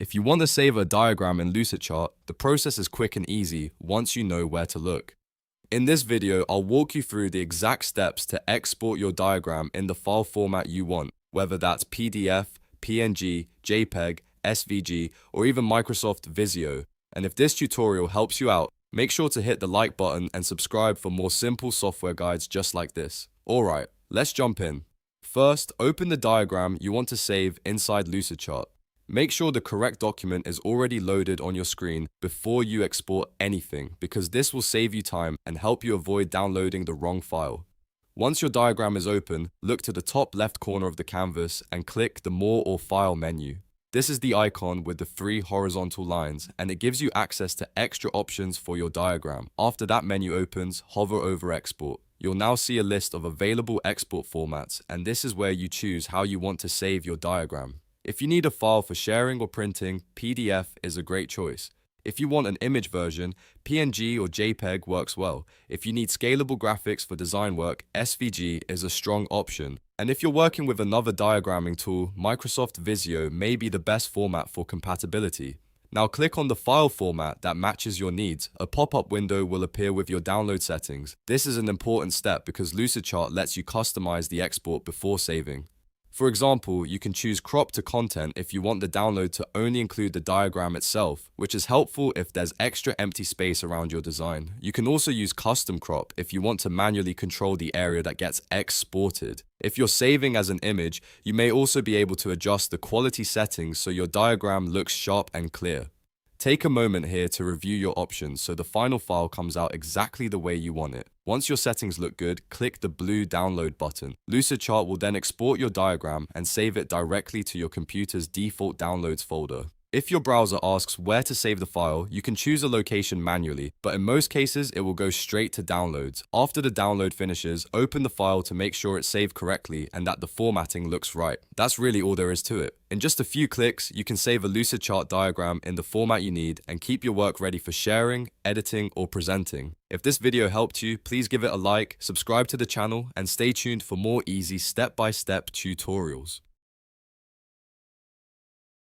If you want to save a diagram in Lucidchart, the process is quick and easy once you know where to look. In this video, I'll walk you through the exact steps to export your diagram in the file format you want, whether that's PDF, PNG, JPEG, SVG, or even Microsoft Visio. And if this tutorial helps you out, make sure to hit the like button and subscribe for more simple software guides just like this. Alright, let's jump in. First, open the diagram you want to save inside Lucidchart. Make sure the correct document is already loaded on your screen before you export anything, because this will save you time and help you avoid downloading the wrong file. Once your diagram is open, look to the top left corner of the canvas and click the More or File menu. This is the icon with the 3 horizontal lines, and it gives you access to extra options for your diagram. After that menu opens, hover over Export. You'll now see a list of available export formats, and this is where you choose how you want to save your diagram. If you need a file for sharing or printing, PDF is a great choice. If you want an image version, PNG or JPEG works well. If you need scalable graphics for design work, SVG is a strong option. And if you're working with another diagramming tool, Microsoft Visio may be the best format for compatibility. Now click on the file format that matches your needs. A pop-up window will appear with your download settings. This is an important step because Lucidchart lets you customize the export before saving. For example, you can choose crop to content if you want the download to only include the diagram itself, which is helpful if there's extra empty space around your design. You can also use custom crop if you want to manually control the area that gets exported. If you're saving as an image, you may also be able to adjust the quality settings so your diagram looks sharp and clear. Take a moment here to review your options so the final file comes out exactly the way you want it. Once your settings look good, click the blue download button. Lucidchart will then export your diagram and save it directly to your computer's default downloads folder. If your browser asks where to save the file, you can choose a location manually, but in most cases, it will go straight to downloads. After the download finishes, open the file to make sure it's saved correctly and that the formatting looks right. That's really all there is to it. In just a few clicks, you can save a Lucidchart diagram in the format you need and keep your work ready for sharing, editing, or presenting. If this video helped you, please give it a like, subscribe to the channel, and stay tuned for more easy step-by-step tutorials.